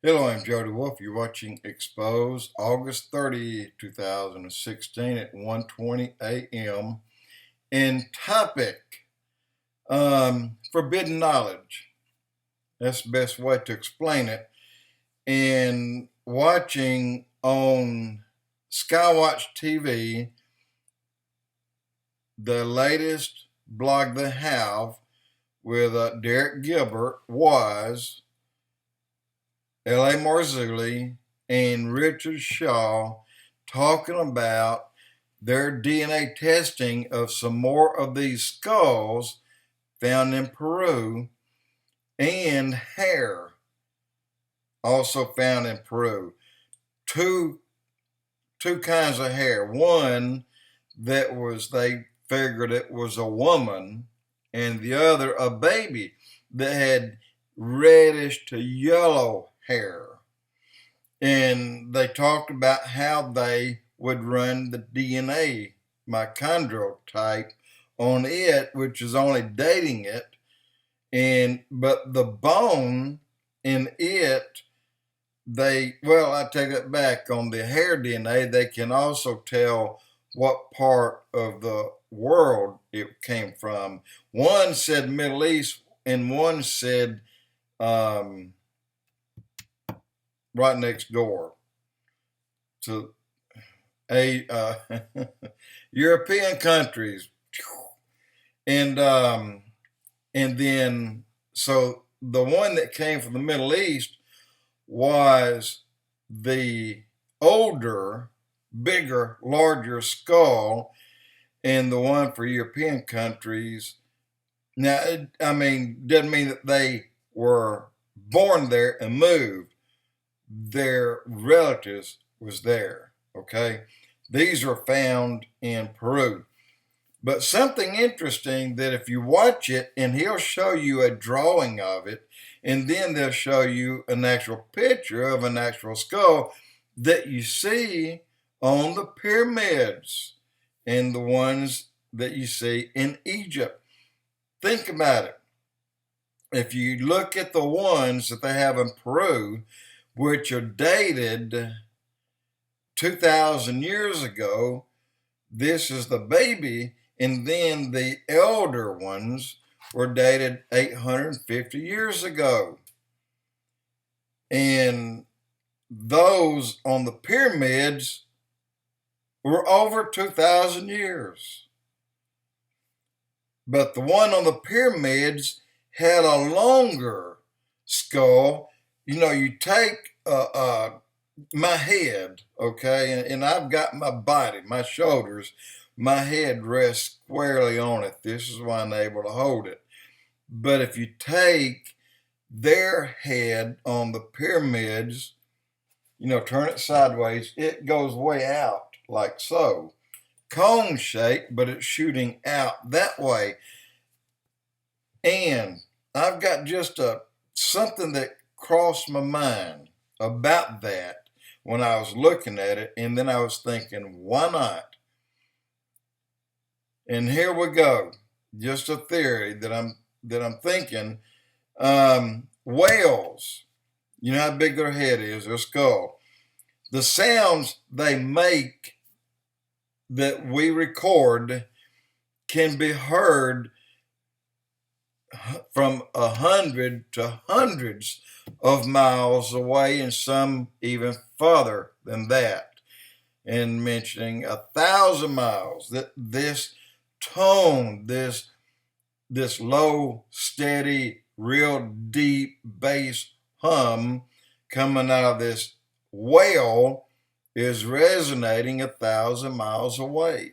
Hello, I'm Jody Wolf. You're watching Expoz, August 30, 2016 at 1:20 a.m. And topic, forbidden knowledge. That's the best way to explain it. And watching on Skywatch TV, the latest blog they have with Derek Gilbert was L.A. Marzulli and Richard Shaw talking about their DNA testing of some more of these skulls found in Peru and hair also found in Peru. Two kinds of hair. One that was, they figured it was a woman, and the other a baby that had reddish to yellow hair. And they talked about how they would run the DNA mitochondrial type on it, which is only dating it. But the bone in it, I take that back. On the hair DNA, they can also tell what part of the world it came from. One said Middle East, and one said right next door to a European countries, and then so the one that came from the Middle East was the older, bigger, larger skull, and the one for European countries. Now, doesn't mean that they were born there and moved. Their relatives was there. Okay, these are found in Peru. But something interesting that if you watch it, and he'll show you a drawing of it, and then they'll show you an actual picture of an actual skull that you see on the pyramids and the ones that you see in Egypt. Think about it. If you look at the ones that they have in Peru, which are dated 2,000 years ago, this is the baby, and then the elder ones were dated 850 years ago. And those on the pyramids were over 2,000 years. But the one on the pyramids had a longer skull. You take my head, okay, and I've got my body, my shoulders, my head rests squarely on it. This is why I'm able to hold it. But if you take their head on the pyramids, turn it sideways, it goes way out like so. Cone shape, but it's shooting out that way. And I've got just something that crossed my mind about that when I was looking at it, and then I was thinking, why not? And here we go. Just a theory that I'm thinking. Whales, you know how big their head is, their skull. The sounds they make that we record can be heard from 100 to hundreds of miles away, and some even further than that. And mentioning 1,000 miles, that this tone, this low, steady, real deep bass hum coming out of this whale is resonating 1,000 miles away.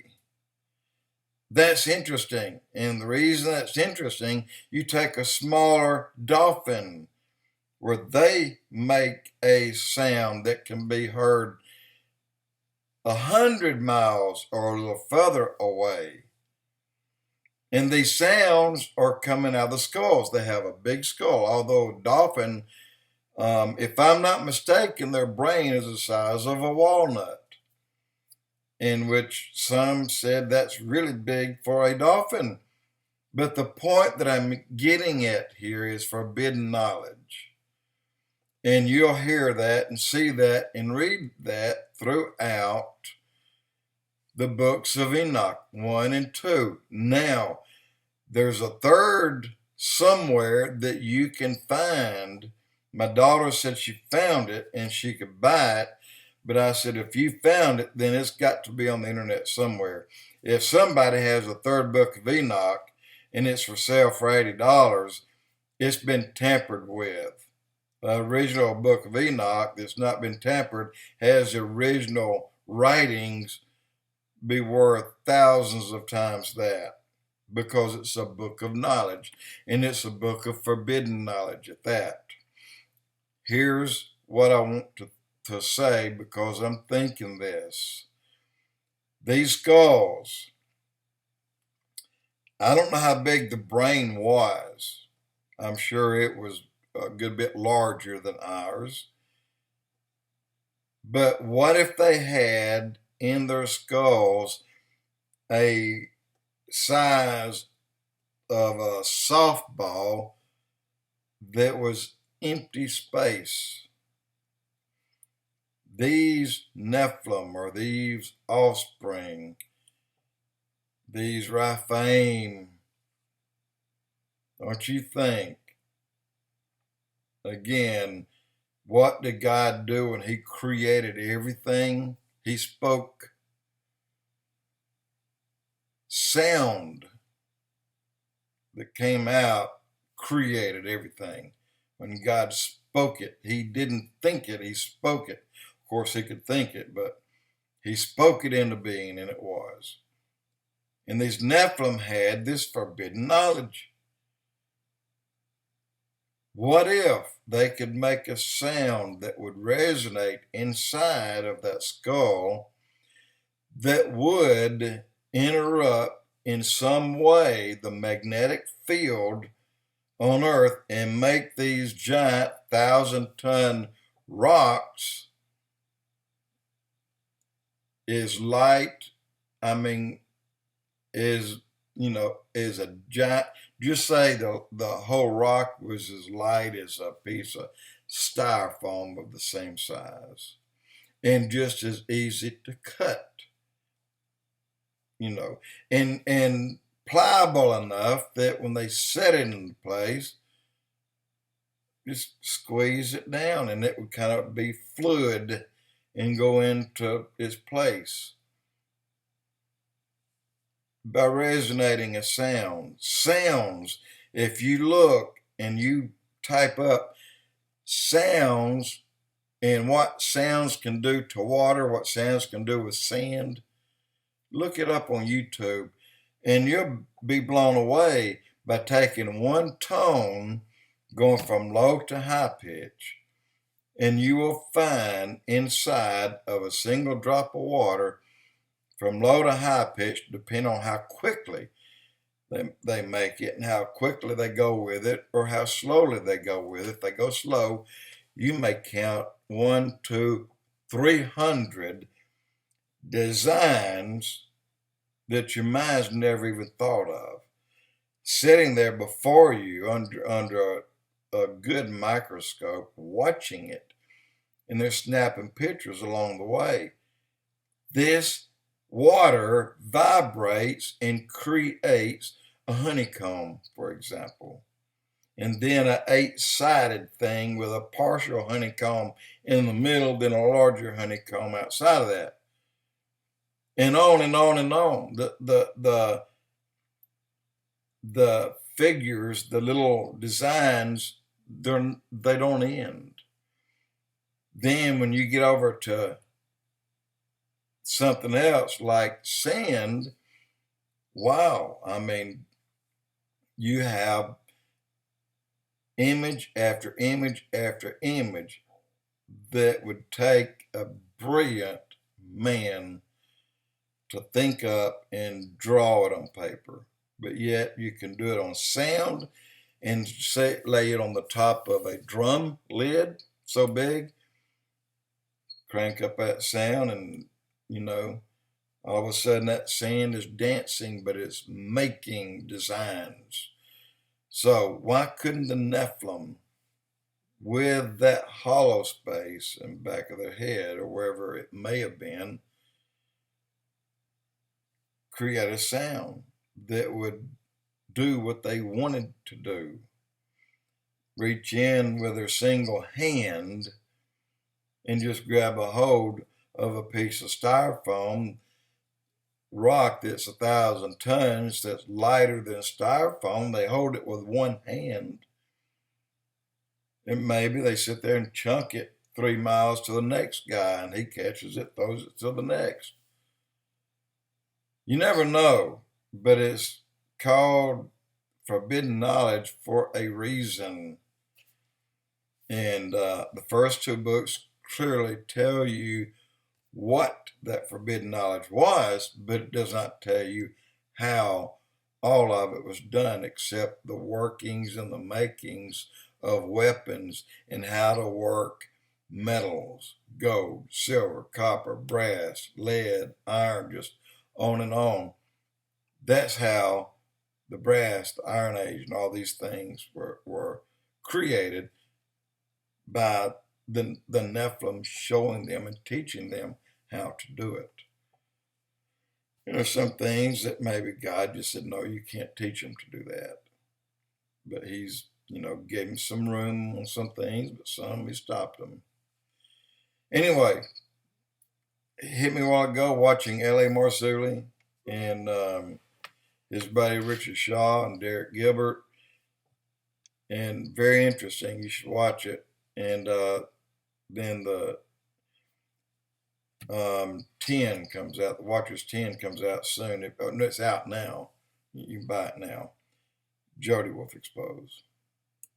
That's interesting. And the reason that's interesting, you take a smaller dolphin where they make a sound that can be heard 100 miles or a little further away. And these sounds are coming out of the skulls. They have a big skull, although dolphin, if I'm not mistaken, their brain is the size of a walnut, in which some said that's really big for a dolphin. But the point that I'm getting at here is forbidden knowledge. And you'll hear that and see that and read that throughout the books of Enoch 1 and 2. Now, there's a third somewhere that you can find. My daughter said she found it and she could buy it, but I said, if you found it, then it's got to be on the internet somewhere. If somebody has a third book of Enoch and it's for sale for $80, it's been tampered with. The original book of Enoch that's not been tampered has the original writings be worth thousands of times that, because it's a book of knowledge, and it's a book of forbidden knowledge at that. Here's what I want to say, because I'm thinking this. These skulls, I don't know how big the brain was. I'm sure it was a good bit larger than ours. But what if they had in their skulls a size of a softball that was empty space? These Nephilim, or these offspring, these Raphaim, don't you think? Again, what did God do when He created everything? He spoke. Sound that came out created everything. When God spoke it, He didn't think it, He spoke it. Of course, He could think it, but He spoke it into being, and it was. And these Nephilim had this forbidden knowledge. What if they could make a sound that would resonate inside of that skull that would interrupt in some way the magnetic field on Earth and make these giant 1,000-ton rocks is light? I mean, is a giant, just say the whole rock was as light as a piece of styrofoam of the same size and just as easy to cut, and pliable enough that when they set it into place, just squeeze it down and it would kind of be fluid and go into its place. By resonating a sound. Sounds, if you look and you type up sounds and what sounds can do to water, what sounds can do with sand, look it up on YouTube and you'll be blown away by taking one tone, going from low to high pitch, and you will find inside of a single drop of water, from low to high pitch, depending on how quickly they make it and how quickly they go with it, or how slowly they go with it. If they go slow, you may count 1, 2, 300 designs that your mind's never even thought of, sitting there before you under a good microscope, watching it, and they're snapping pictures along the way. This water vibrates and creates a honeycomb, for example, and then an 8-sided thing with a partial honeycomb in the middle, then a larger honeycomb outside of that, and on and on and on. The figures, the little designs, they don't end. Then when you get over to something else like sand, wow, I mean, you have image after image after image that would take a brilliant man to think up and draw it on paper. But yet you can do it on sound and lay it on the top of a drum lid so big, crank up that sound, and all of a sudden that sand is dancing, but it's making designs. So why couldn't the Nephilim with that hollow space in the back of their head or wherever it may have been, create a sound that would do what they wanted to do. Reach in with their single hand and just grab a hold of a piece of styrofoam rock that's 1,000 tons, that's lighter than styrofoam. They hold it with one hand, and maybe they sit there and chunk it 3 miles to the next guy, and he catches it, throws it to the next. You never know, but it's called forbidden knowledge for a reason. And the first 2 books clearly tell you what that forbidden knowledge was, but it does not tell you how all of it was done, except the workings and the makings of weapons and how to work metals, gold, silver, copper, brass, lead, iron, just on and on. That's how the brass, the Iron Age, and all these things were created by the Nephilim showing them and teaching them how to do it. Some things that maybe God just said, no, you can't teach them to do that. But he's, gave him some room on some things, but some he stopped them. Anyway, it hit me a while ago watching L.A. Marzulli and his buddy Richard Shaw and Derek Gilbert. And very interesting. You should watch it. And then the 10 comes out. The Watcher's 10 comes out soon. It's out now. You can buy it now. Jody Wolf Expoz.